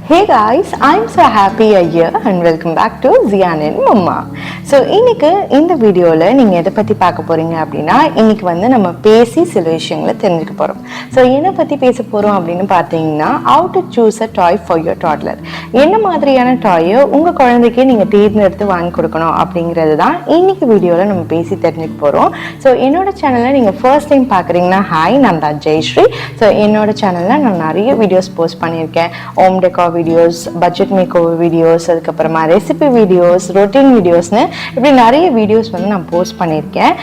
Hey guys, I'm so happy you're here and welcome back to Ziyanandmama. So இன்னைக்கு இந்த வீடியோவில் நீங்கள் எதை பற்றி பார்க்க போகிறீங்க அப்படின்னா, இன்னைக்கு வந்து நம்ம பேசி சில விஷயங்களை தெரிஞ்சுக்க போகிறோம். ஸோ என்னை பற்றி பேச போகிறோம் அப்படின்னு பார்த்தீங்கன்னா, how to choose a toy for your toddler. என்ன மாதிரியான டாயை உங்கள் குழந்தைக்கு நீங்கள் தேர்ந்தெடுத்து வாங்கி கொடுக்கணும் அப்படிங்கிறது தான் இன்னைக்கு வீடியோவில் நம்ம பேசி தெரிஞ்சுக்க போகிறோம். ஸோ என்னோட சேனலை நீங்கள் ஃபர்ஸ்ட் டைம் பார்க்குறீங்கன்னா, ஹாய், நான் தான் ஜெய்ஸ்ரீ. ஸோ என்னோட சேனலில் நான் நிறைய வீடியோஸ் போஸ்ட் பண்ணியிருக்கேன். Home decor videos, budget makeover videos, அதுக்கப்புறமா ரெசிபி வீடியோஸ், ரொட்டீன் வீடியோஸ்னு இப்படி நிறைய வீடியோஸ் வந்து நான் போஸ்ட் பண்ணியிருக்கேன்.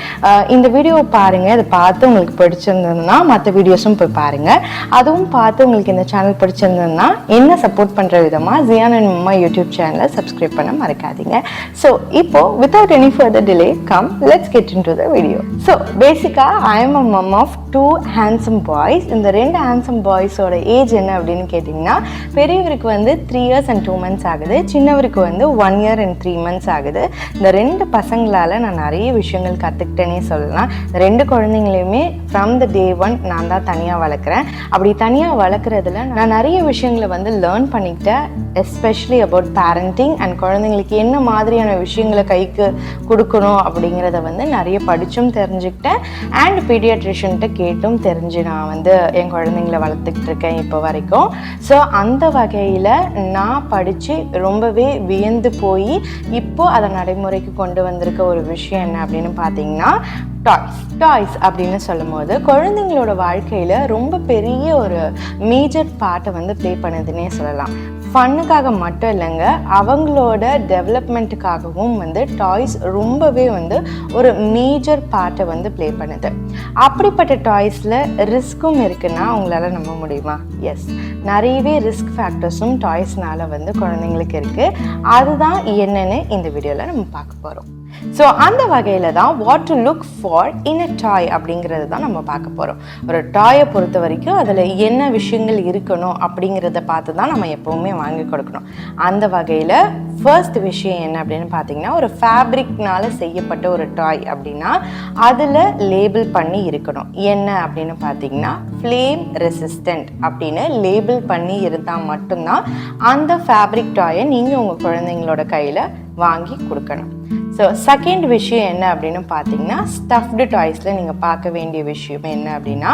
இந்த வீடியோவை பாருங்கள். அதை பார்த்து உங்களுக்கு பிடிச்சிருந்ததுன்னா மற்ற வீடியோஸும் போய் பாருங்கள். அதுவும் பார்த்து உங்களுக்கு இந்த சேனல் பிடிச்சிருந்ததுன்னா என்ன சப்போர்ட் பண்ணுற விதமாக ஜியானண்ட்மம்மா யூடியூப் சேனலை சப்ஸ்கிரைப் பண்ண மறக்காதீங்க. ஸோ இப்போது without any further delay come let's get into the video. So பேசிக்காக I am a mum of 2 handsome boys. இந்த 2 handsome boysோட ஏஜ் என்ன அப்படின்னு கேட்டிங்கன்னா, பெரியவருக்கு வந்து 3 years and 2 months ஆகுது, சின்னவருக்கு வந்து 1 year and 3 months ஆகுது. இந்த 2 பசங்களால் நான் நிறைய விஷயங்கள் கற்றுக்கிட்டேனே சொல்லலாம். இந்த 2 குழந்தைங்களையுமே ஃப்ரம் த டே 1 நான் தான் தனியாக வளர்க்குறேன். அப்படி தனியாக வளர்க்குறதுல நான் நிறைய விஷயங்களை வந்து லேர்ன் பண்ணிக்கிட்டேன், எஸ்பெஷலி அபவுட் பேரண்டிங் அண்ட் குழந்தைங்களுக்கு என்ன மாதிரியான விஷயங்களை கைக்கு கொடுக்கணும் அப்படிங்கிறத வந்து நிறைய படித்தும் தெரிஞ்சுக்கிட்டேன். அண்ட் பீடியாட்ரிஷன்கிட்ட கேட்டும் தெரிஞ்சு நான் வந்து என் குழந்தைங்களை வளர்த்துக்கிட்டு இருக்கேன் இப்போ வரைக்கும். ஸோ அந்த வகையில் நான் படித்து ரொம்பவே வியந்து போய் இப்போ அதை நடைமுறைக்கு கொண்டு வந்திருக்க ஒரு விஷயம் என்ன அப்படின்னு பார்த்தீங்கன்னா, டாய்ஸ் அப்படின்னு சொல்லும் போது குழந்தைங்களோட வாழ்க்கையில் ரொம்ப பெரிய ஒரு மேஜர் பார்ட்டை வந்து ப்ளே பண்ணுதுன்னே சொல்லலாம். ஃபன்னுக்காக மட்டும் இல்லைங்க, அவங்களோட டெவலப்மெண்ட்டுக்காகவும் வந்து டாய்ஸ் ரொம்பவே வந்து ஒரு மேஜர் பார்ட்டை வந்து ப்ளே பண்ணுது. அப்படிப்பட்ட டாய்ஸில் ரிஸ்க்கும் இருக்குன்னா உங்களால் நம்ப முடியுமா? எஸ், நிறையவே ரிஸ்க் ஃபேக்டர்ஸும் டாய்ஸ்னால் வந்து குழந்தைங்களுக்கு இருக்குது. அதுதான் என்னன்னு இந்த வீடியோவில் நம்ம பார்க்க போகிறோம். ஸோ அந்த வகையில் தான் what to look for in a toy அப்படிங்கிறது தான் நம்ம பார்க்க போகிறோம். ஒரு டாயை பொறுத்த வரைக்கும் அதில் என்ன விஷயங்கள் இருக்கணும் அப்படிங்கிறத பார்த்து தான் நம்ம எப்போவுமே வாங்கி கொடுக்கணும். அந்த வகையில் ஃபர்ஸ்ட் விஷயம் என்ன அப்படின்னு பார்த்தீங்கன்னா, ஒரு ஃபேப்ரிக்னால் செய்யப்பட்ட ஒரு டாய் அப்படின்னா அதில் லேபிள் பண்ணி இருக்கணும். என்ன அப்படின்னு பார்த்தீங்கன்னா, ஃப்ளேம் ரெசிஸ்டண்ட் அப்படின்னு லேபிள் பண்ணி இருந்தால் மட்டும்தான் அந்த ஃபேப்ரிக் டாயை நீங்கள் உங்கள் குழந்தைங்களோட கையில் வாங்கி கொடுக்கணும். ஸோ செகண்ட் விஷயம் என்ன அப்படின்னு பார்த்தீங்கன்னா, ஸ்டஃப்டு டாய்ஸில் நீங்கள் பார்க்க வேண்டிய விஷயம் என்ன அப்படின்னா,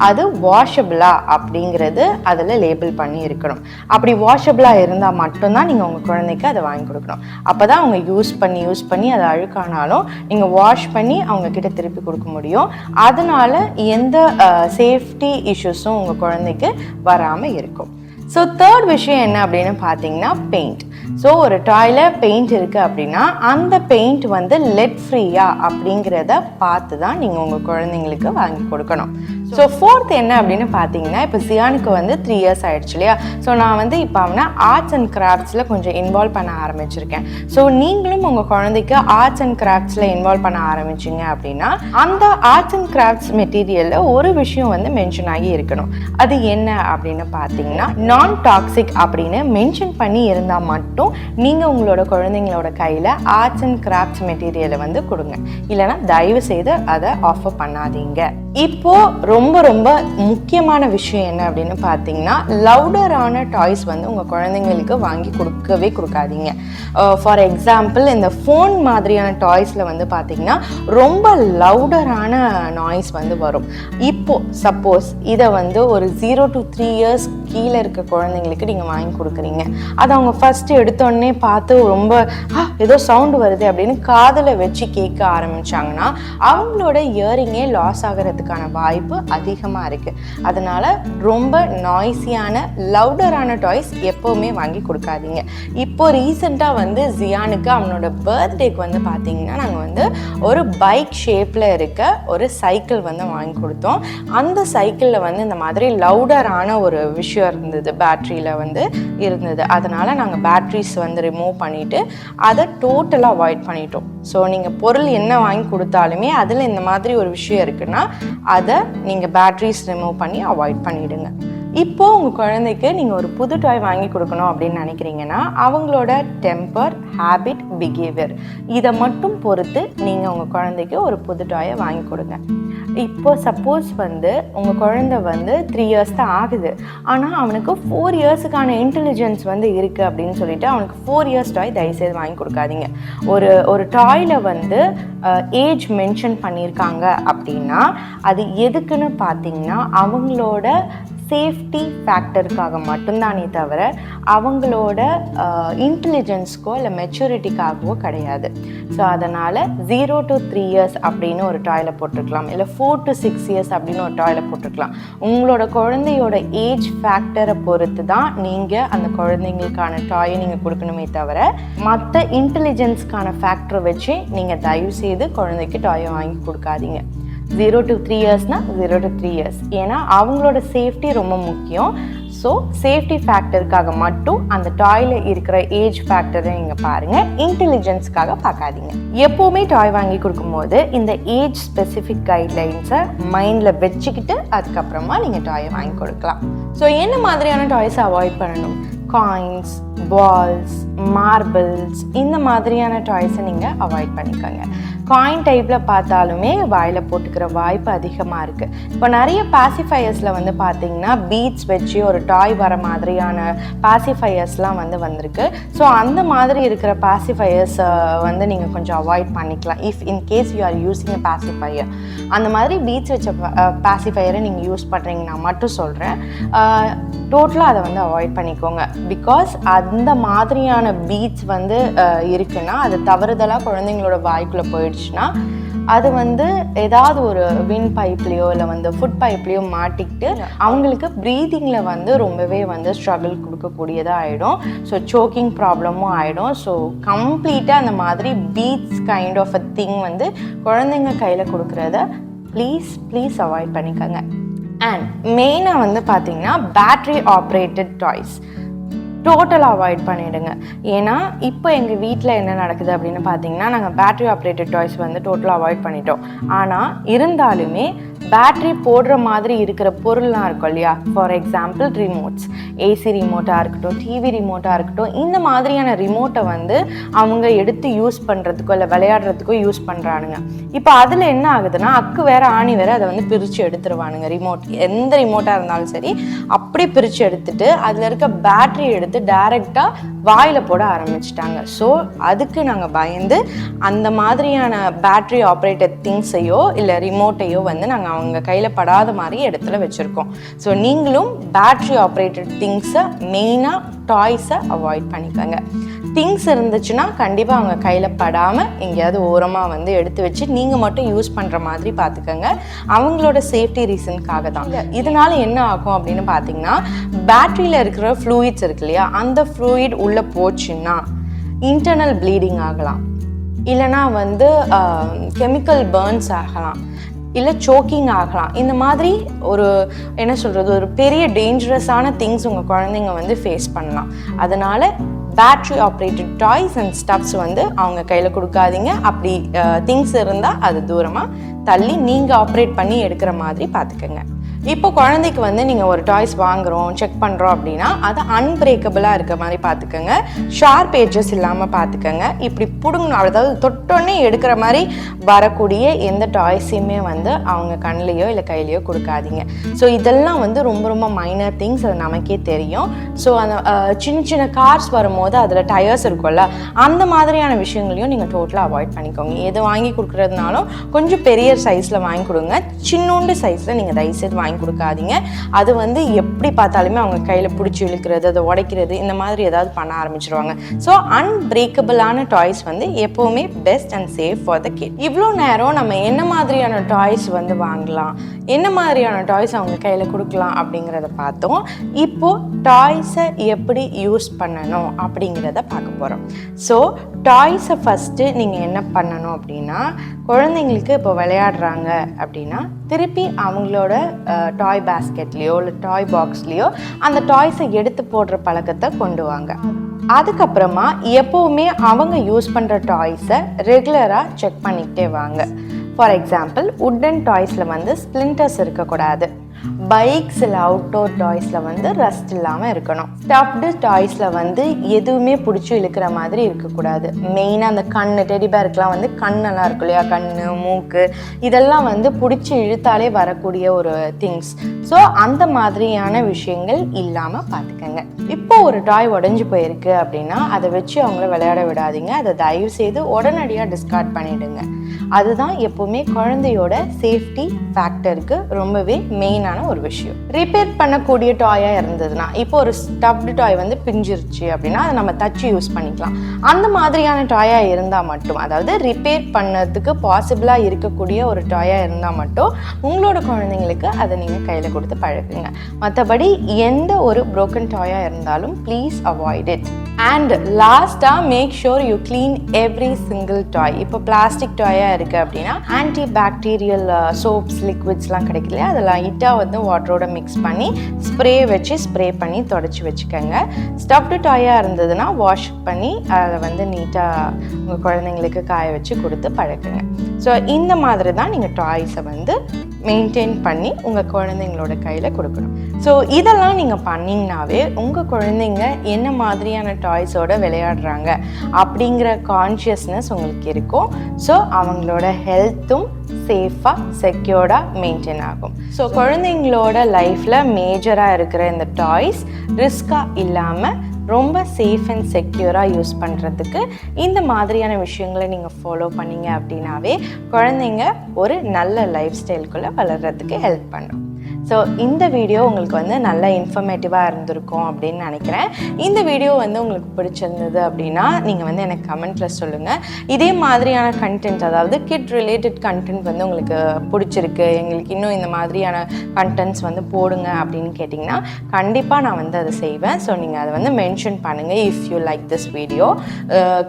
அது வாஷபிளா அப்படிங்கிறது அதில் லேபிள் பண்ணி இருக்கணும். அப்படி வாஷபிளாக இருந்தால் மட்டும்தான் நீங்கள் உங்கள் குழந்தைக்கு அதை வாங்கி கொடுக்கணும். அப்போ தான் அவங்க யூஸ் பண்ணி அதை அழுக்கானாலும் நீங்கள் வாஷ் பண்ணி அவங்கக்கிட்ட திருப்பி கொடுக்க முடியும். அதனால் எந்த சேஃப்டி இஷ்யூஸும் உங்கள் குழந்தைக்கு வராமல் இருக்கும். ஸோ தேர்ட் விஷயம் என்ன அப்படின்னு பார்த்தீங்கன்னா, பெயிண்ட். ஸோ ஒரு டாயில் பெயிண்ட் இருக்குது அப்படின்னா அந்த பெயிண்ட் வந்து லெட் ஃப்ரீயா அப்படிங்கிறத பார்த்து தான் நீங்கள் உங்கள் குழந்தைங்களுக்கு வாங்கி கொடுக்கணும். ஸோ ஃபோர்த் என்ன அப்படின்னு பார்த்தீங்கன்னா, இப்போ சியானுக்கு வந்து 3 years ஆகிடுச்சு இல்லையா? ஸோ நான் வந்து இப்போ அவனை ஆர்ட்ஸ் அண்ட் கிராஃப்ட்ஸில் கொஞ்சம் இன்வால்வ் பண்ண ஆரம்பிச்சிருக்கேன். ஸோ நீங்களும் உங்கள் குழந்தைக்கு ஆர்ட்ஸ் அண்ட் கிராஃப்ட்ஸில் இன்வால்வ் பண்ண ஆரம்பிச்சிங்க அப்படின்னா அந்த ஆர்ட்ஸ் அண்ட் கிராஃப்ட்ஸ் மெட்டீரியலில் ஒரு விஷயம் வந்து மென்ஷன் ஆகி இருக்கணும். அது என்ன அப்படின்னு பார்த்தீங்கன்னா, நான் டாக்ஸிக் அப்படின்னு மென்ஷன் பண்ணி இருந்தால் மட்டும் நீங்கள் உங்களோட குழந்தைங்களோட கையில் ஆர்ட்ஸ் அண்ட் கிராஃப்ட்ஸ் மெட்டீரியலை வந்து கொடுங்க. இல்லைனா தயவு செய்து அதை ஆஃபர் பண்ணாதீங்க. இப்போ ரொம்ப ரொம்ப முக்கியமான விஷயம் என்ன அப்படின்னு பார்த்தீங்கன்னா, லவுடரான டாய்ஸ் வந்து உங்கள் குழந்தைங்களுக்கு வாங்கி கொடுக்கவே கொடுக்காதீங்க. ஃபார் எக்ஸாம்பிள், இந்த ஃபோன் மாதிரியான டாய்ஸில் வந்து பார்த்தீங்கன்னா ரொம்ப லவுடரான நாய்ஸ் வந்து வரும். இப்போ சப்போஸ் இதை வந்து ஒரு 0 to 3 years கீழே இருக்க குழந்தைங்களுக்கு நீங்கள் வாங்கி கொடுக்குறீங்க, அதை அவங்க ஃபஸ்ட்டு எடுத்தோடனே பார்த்து ரொம்ப ஏதோ சவுண்டு வருது அப்படின்னு காதில் வச்சு கேட்க ஆரம்பித்தாங்கன்னா அவங்களோட இயரிங்கே லாஸ் ஆகிறதுக்கான வாய்ப்பு அதிகமாக இருக்குது. அதனால் ரொம்ப நாய்ஸியான லவுடரான டாய்ஸ் எப்போவுமே வாங்கி கொடுக்காதீங்க. இப்போ ரீசெண்டாக வந்து ஜியானுக்கு அவனோட பர்த்டேக்கு வந்து பார்த்திங்கன்னா நாங்கள் வந்து ஒரு பைக் ஷேப்பில் இருக்க ஒரு சைக்கிள் வந்து வாங்கி கொடுத்தோம். அந்த சைக்கிளில் வந்து இந்த மாதிரி லவுடரான ஒரு விஷயம் இருந்தது, பேட்ரியில் வந்து இருந்தது. அதனால் நாங்கள் பேட்ரிஸ் வந்து ரிமூவ் பண்ணிவிட்டு அதை டோட்டலாக அவாய்ட் பண்ணிட்டோம். ஸோ நீங்கள் பொருள் என்ன வாங்கி கொடுத்தாலுமே அதில் இந்த மாதிரி ஒரு விஷயம் இருக்குன்னா அதை நீங்கள் பேட்ரிஸ் ரிமூவ் பண்ணி அவாய்ட் பண்ணிவிடுங்க. இப்போது உங்கள் குழந்தைக்கு நீங்கள் ஒரு புது டாய் வாங்கி கொடுக்கணும் அப்படின்னு நினைக்கிறீங்கன்னா அவங்களோட டெம்பர், ஹேபிட், பிஹேவியர் இதை மட்டும் பொறுத்து நீங்கள் உங்கள் குழந்தைக்கு ஒரு புது டாயை வாங்கி கொடுங்க. இப்போ சப்போஸ் வந்து உங்கள் குழந்தை வந்து 3 years தான் ஆகுது, ஆனால் அவனுக்கு 4 yearsக்கான இன்டெலிஜென்ஸ் வந்து இருக்குது அப்படின்னு சொல்லிட்டு அவனுக்கு 4 years டாய் தயவுசெய்து வாங்கி கொடுக்காதீங்க. ஒரு டாயில் வந்து ஏஜ் மென்ஷன் பண்ணியிருக்காங்க அப்படின்னா அது எதுக்குன்னு பார்த்தீங்கன்னா அவங்களோட சேஃப்டி ஃபேக்டருக்காக மட்டும்தானே தவிர அவங்களோட இன்டெலிஜென்ஸ்க்கோ இல்லை மெச்சூரிட்டிக்காகவோ கிடையாது. ஸோ அதனால் 0 to 3 years அப்படின்னு ஒரு டாயில் போட்டிருக்கலாம், இல்லை 4 to 6 years அப்படின்னு ஒரு டாயில் போட்டிருக்கலாம். உங்களோட குழந்தையோட ஏஜ் ஃபேக்டரை பொறுத்து தான் நீங்கள் அந்த குழந்தைங்களுக்கான டாயை நீங்கள் கொடுக்கணுமே தவிர மற்ற இன்டெலிஜென்ஸ்க்கான ஃபேக்டரை வச்சு நீங்கள் தயவு செய்து குழந்தைக்கு டாயை வாங்கி கொடுக்காதீங்க. 0 to 3 yearsனா 0 to 3 years. ஏன்னா அவங்களோட சேஃப்டி ரொம்ப முக்கியம். ஸோ சேஃப்டி ஃபேக்டருக்காக மட்டும் அந்த டாயில் இருக்கிற ஏஜ் ஃபேக்டரை நீங்கள் பாருங்கள், இன்டெலிஜென்ஸ்க்காக பார்க்காதீங்க. எப்போவுமே டாய் வாங்கி கொடுக்கும்போது இந்த ஏஜ் ஸ்பெசிஃபிக் கைட்லைன்ஸை மைண்டில் வச்சுக்கிட்டு அதுக்கப்புறமா நீங்கள் டாயை வாங்கி கொடுக்கலாம். ஸோ என்ன மாதிரியான டாய்ஸை அவாய்ட் பண்ணணும்? காயின்ஸ், பால்ஸ், மார்பிள்ஸ், இந்த மாதிரியான டாய்ஸை நீங்கள் அவாய்ட் பண்ணிக்கோங்க. காயின் டைப்பில் பார்த்தாலுமே வாயில் போட்டுக்கிற வாய்ப்பு அதிகமாக இருக்குது. இப்போ நிறைய பாசிஃபையர்ஸில் வந்து பார்த்திங்கன்னா பீட்ஸ் வச்சு ஒரு டாய் வர மாதிரியான பாசிஃபையர்ஸ்லாம் வந்து வந்திருக்கு. ஸோ அந்த மாதிரி இருக்கிற பாசிஃபையர்ஸ் வந்து நீங்கள் கொஞ்சம் அவாய்ட் பண்ணிக்கலாம். If in case you are using a pacifier, அந்த மாதிரி பீட்ஸ் வச்ச பாசிஃபையரை நீங்கள் யூஸ் பண்ணுறீங்கன்னா மட்டும் சொல்கிறேன், டோட்டலாக அதை வந்து அவாய்ட் பண்ணிக்கோங்க. பிகாஸ் அந்த மாதிரியான பீட்ஸ் வந்து இருக்குன்னா அது தவறுதலாக குழந்தைங்களோட வாய்க்குள்ளே போயிடுச்சுன்னா அது வந்து ஏதாவது ஒரு வின் பைப்லேயோ இல்லை வந்து ஃபுட் பைப்லேயோ மாட்டிக்கிட்டு அவங்களுக்கு ப்ரீதிங்கில் வந்து ரொம்பவே வந்து ஸ்ட்ரகிள் கொடுக்கக்கூடியதாக ஆகிடும். ஸோ சோக்கிங் ப்ராப்ளமும் ஆகிடும். ஸோ கம்ப்ளீட்டாக அந்த மாதிரி beads kind of a thing வந்து குழந்தைங்க கையில் கொடுக்குறத ப்ளீஸ் அவாய்ட் பண்ணிக்கோங்க. அண்ட் மெயினாக வந்து பார்த்திங்கன்னா பேட்ரி ஆப்ரேட்டட் டாய்ஸ் டோட்டலாக அவாய்ட் பண்ணிவிடுங்க. ஏன்னா இப்போ எங்கள் வீட்டில் என்ன நடக்குது அப்படின்னு பார்த்தீங்கன்னா நாங்கள் பேட்ரி ஆப்ரேட்டட் டாய்ஸ் வந்து டோட்டலாக அவாய்ட் பண்ணிட்டோம். ஆனால் இருந்தாலுமே பேட்ரி போடுற மாதிரி இருக்கிற பொருள்லாம் இருக்கும் இல்லையா, ஃபார் எக்ஸாம்பிள் ரிமோட்ஸ், ஏசி ரிமோட்டாக இருக்கட்டும், டிவி ரிமோட்டாக இருக்கட்டும், இந்த மாதிரியான ரிமோட்டை வந்து அவங்க எடுத்து யூஸ் பண்ணுறதுக்கோ இல்லை விளையாடுறதுக்கோ யூஸ் பண்ணுறானுங்க. இப்போ அதில் என்ன ஆகுதுன்னா அக்கு வேறு ஆணி வேறு அதை வந்து பிரித்து எடுத்துருவானுங்க. ரிமோட் எந்த ரிமோட்டாக இருந்தாலும் சரி அப்படி பிரித்து எடுத்துட்டு அதில் இருக்க பேட்ரி எடுத்து டைரெக்டாக வாயில் போட ஆரம்பிச்சிட்டாங்க. ஸோ அதுக்கு நாங்கள் பயந்து அந்த மாதிரியான பேட்ரி ஆப்ரேட்டட் திங்ஸையோ இல்லை ரிமோட்டையோ வந்து நாங்கள் அவங்க கையில் படாத மாதிரி இடத்துல வச்சுருக்கோம். ஸோ நீங்களும் பேட்ரி ஆப்ரேட்டட் திங்ஸை மெயினாக டாய்ஸை அவாய்ட் பண்ணிக்கோங்க. திங்ஸ் இருந்துச்சுன்னா கண்டிப்பாக அவங்க கையில் படாமல் எங்கேயாவது ஓரமாக வந்து எடுத்து வச்சு நீங்கள் மட்டும் யூஸ் பண்ணுற மாதிரி பார்த்துக்கோங்க. அவங்களோட சேஃப்டி ரீசனுக்காக தான். இதனால் என்ன ஆகும் அப்படின்னு பார்த்தீங்கன்னா பேட்ரியில் இருக்கிற ஃப்ளூயிட்ஸ் இருக்கு இல்லையா, அந்த ஃப்ளூயிட் உள்ளே போச்சுன்னா இன்டர்னல் ப்ளீடிங் ஆகலாம், இல்லைனா வந்து கெமிக்கல் பர்ன்ஸ் ஆகலாம், இல்லை சோக்கிங் ஆகலாம். இந்த மாதிரி ஒரு என்ன சொல்கிறது ஒரு பெரிய டேஞ்சரஸான திங்ஸ் உங்கள் குழந்தைங்க வந்து ஃபேஸ் பண்ணலாம். அதனால் battery operated toys and stuffs வந்து அவங்க கையில் கொடுக்காதீங்க. அப்படி திங்ஸ் இருந்தால் அது தூரமாக தள்ளி நீங்கள் ஆப்ரேட் பண்ணி எடுக்கிற மாதிரி பார்த்துக்கோங்க. இப்போ குழந்தைக்கு வந்து நீங்கள் ஒரு டாய்ஸ் வாங்குகிறோம் செக் பண்ணுறோம் அப்படின்னா அது அன்பிரேக்கபிளாக இருக்க மாதிரி பார்த்துக்கோங்க. ஷார்ப் ஏஜஸ் இல்லாமல் பார்த்துக்கோங்க. இப்படி பிடுங்கணும், அதாவது தொட்டோன்னே எடுக்கிற மாதிரி வரக்கூடிய எந்த டாய்ஸையுமே வந்து அவங்க கண்ணிலையோ இல்லை கையிலையோ கொடுக்காதீங்க. ஸோ இதெல்லாம் வந்து ரொம்ப ரொம்ப மைனர் திங்ஸ், அது நமக்கே தெரியும். ஸோ அந்த சின்ன சின்ன கார்ஸ் வரும்போது அதில் டயர்ஸ் இருக்கும்ல, அந்த மாதிரியான விஷயங்களையும் நீங்கள் டோட்டலாக அவாய்ட் பண்ணிக்கோங்க. எது வாங்கி கொடுக்குறதுனாலும் கொஞ்சம் பெரிய சைஸில் வாங்கி கொடுங்க. சின்னோண்டு சைஸில் நீங்கள் தயவுசெய்து வாங்கி கொடுக்காதீங்க. அது வந்து எப்படி பார்த்தாலுமே அவங்க கையில் பிடிச்சி இழுக்கிறது, அதை உடைக்கிறது, இந்த மாதிரி ஏதாவது பண்ண ஆரம்பிச்சிருவாங்க. ஸோ அன்பிரேக்கபிளான டாய்ஸ் வந்து எப்போவுமே best and safe for the kid. இவ்வளோ நேரம் நம்ம என்ன மாதிரியான டாய்ஸ் வந்து வாங்கலாம், என்ன மாதிரியான டாய்ஸ் அவங்க கையில் கொடுக்கலாம் அப்படிங்கிறத பார்த்தோம். இப்போது டாய்ஸை எப்படி யூஸ் பண்ணணும் அப்படிங்கிறத பார்க்க போகிறோம். ஸோ டாய்ஸை ஃபஸ்ட்டு நீங்கள் என்ன பண்ணணும் அப்படின்னா, குழந்தைங்களுக்கு இப்போ விளையாடுறாங்க அப்படின்னா திருப்பி அவங்களோட டாய் பேஸ்கெட்லேயோ இல்லை டாய் பாக்ஸ்லேயோ அந்த டாய்ஸை எடுத்து போடுற பழக்கத்தை கொண்டு வாங்க. அதுக்கப்புறமா எப்போவுமே அவங்க யூஸ் பண்ணுற டாய்ஸை ரெகுலராக செக் பண்ணிக்கிட்டே வாங்க. ஃபார் எக்ஸாம்பிள் உட்டன் டாய்ஸில் வந்து ஸ்ப்ளிண்டர்ஸ் இருக்கக்கூடாது. பைக் சில அவுட்டோர் டாய்ஸில் வந்து ரஸ்ட் இல்லாமல் இருக்கணும். ஸ்டஃப்டு டாய்ஸில் வந்து எதுவுமே பிடிச்சி இழுக்கிற மாதிரி இருக்கக்கூடாது. மெயினாக அந்த கண்ணு டெடிபேருக்குலாம் வந்து கண்ணெல்லாம் இருக்கு இல்லையா, கண்ணு மூக்கு இதெல்லாம் வந்து பிடிச்சி இழுத்தாலே வரக்கூடிய ஒரு திங்ஸ். ஸோ அந்த மாதிரியான விஷயங்கள் இல்லாமல் பார்த்துக்கங்க. இப்போ ஒரு டாய் உடஞ்சி போயிருக்கு அப்படின்னா அதை வச்சு அவங்கள விளையாட விடாதீங்க. அதை தயவு செய்து உடனடியாக டிஸ்கார்ட் பண்ணிவிடுங்க. அதுதான் எப்போவுமே குழந்தையோட சேஃப்டி ஃபேக்டருக்கு ரொம்பவே மெயினான ஒரு விஷயம். ரிப்பேர் பண்ணக்கூடிய டாயாக இருந்ததுன்னா, இப்போ ஒரு ஸ்டஃப்டு டாய் வந்து பிஞ்சிருச்சு அப்படின்னா அதை நம்ம தச்சு யூஸ் பண்ணிக்கலாம். அந்த மாதிரியான டாயாக இருந்தால் மட்டும், அதாவது ரிப்பேர் பண்ணதுக்கு பாசிபிளாக இருக்கக்கூடிய ஒரு டாயாக இருந்தால் மட்டும் உங்களோட குழந்தைங்களுக்கு அதை நீங்கள் கையில் கொடுத்து பழகுங்க. மற்றபடி எந்த ஒரு broken டாயாக இருந்தாலும் ப்ளீஸ் அவாய்ட் இட். அண்ட் லாஸ்ட்டாக make sure you clean every single toy. இப்போ பிளாஸ்டிக் டாயாக இருக்குது அப்படின்னா ஆன்டி பாக்டீரியல் சோப்ஸ் லிக்விட்ஸ்லாம் கிடைக்கல, அதெல்லாம் லைட்டாக வந்து வாட்டரோட மிக்ஸ் பண்ணி ஸ்ப்ரே பண்ணி தொடச்சி வச்சுக்கோங்க. ஸ்டஃப்டு டாயாக இருந்ததுன்னா வாஷ் பண்ணி அதை வந்து நீட்டாக உங்கள் குழந்தைங்களுக்கு காய வச்சு கொடுத்து பழக்குங்க. ஸோ இந்த மாதிரி தான் நீங்கள் டாய்ஸை வந்து மெயின்டைன் பண்ணி உங்கள் குழந்தைங்களோட கையில் கொடுக்கணும். ஸோ இதெல்லாம் நீங்கள் பண்ணிங்கனாவே உங்கள் குழந்தைங்க என்ன மாதிரியான டாய்ஸோட விளையாடுறாங்க அப்படிங்கிற கான்ஷியஸ்னஸ் உங்களுக்கு இருக்கும். ஸோ அவங்களோட ஹெல்த்தும் சேஃபாக செக்யூர்டாக மெயின்டைன் ஆகும். ஸோ குழந்தைங்களோட லைஃப்பில் மேஜராக இருக்கிற இந்த டாய்ஸ் ரிஸ்காக இல்லாமல் ரொம்ப சேஃப் அண்ட் செக்யூராக யூஸ் பண்ணுறதுக்கு இந்த மாதிரியான விஷயங்களை நீங்கள் ஃபாலோ பண்ணிங்க அப்படின்னாவே குழந்தைங்க ஒரு நல்ல லைஃப் ஸ்டைலுக்குள்ளே வளர்கிறதுக்கு ஹெல்ப் பண்ணும். ஸோ இந்த வீடியோ உங்களுக்கு வந்து நல்ல இன்ஃபர்மேட்டிவாக இருந்திருக்கும் அப்படின்னு நினைக்கிறேன். இந்த வீடியோ வந்து உங்களுக்கு பிடிச்சிருந்தது அப்படின்னா நீங்கள் வந்து எனக்கு கமெண்ட்டில் சொல்லுங்கள். இதே மாதிரியான கண்டென்ட், அதாவது கிட் ரிலேட்டட் கண்டென்ட் வந்து உங்களுக்கு பிடிச்சிருக்கு, எங்களுக்கு இன்னும் இந்த மாதிரியான கண்டென்ட்ஸ் வந்து போடுங்க அப்படின்னு கேட்டிங்கன்னா கண்டிப்பாக நான் வந்து அதை செய்வேன். ஸோ நீங்கள் அதை வந்து மென்ஷன் பண்ணுங்கள். If you like this video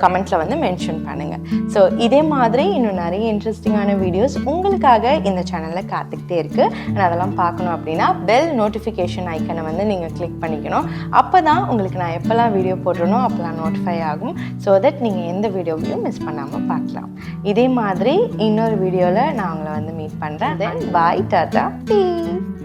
கமெண்ட்டில் வந்து மென்ஷன் பண்ணுங்கள். ஸோ இதே மாதிரி இன்னும் நிறைய இன்ட்ரெஸ்டிங்கான வீடியோஸ் உங்களுக்காக இந்த சேனலில் காத்துக்கிட்டே இருக்குது. நான் அதெல்லாம் பார்க்கணும் அப்படின்னா பெல் நோட்டிஃபிகேஷன் ஐக்கனை வந்து நீங்கள் கிளிக் பண்ணிக்கணும். அப்போ தான் உங்களுக்கு நான் எப்போல்லாம் வீடியோ போடுறனோ அப்போல்லாம் நோட்டிஃபை ஆகும். ஸோ தட் நீங்கள் எந்த வீடியோவையும் மிஸ் பண்ணாமல் பார்க்கலாம். இதே மாதிரி இன்னொரு வீடியோவில் நான் உங்களை வந்து மீட் பண்ணுறேன். தென் பாய், டாடா, பீஸ்.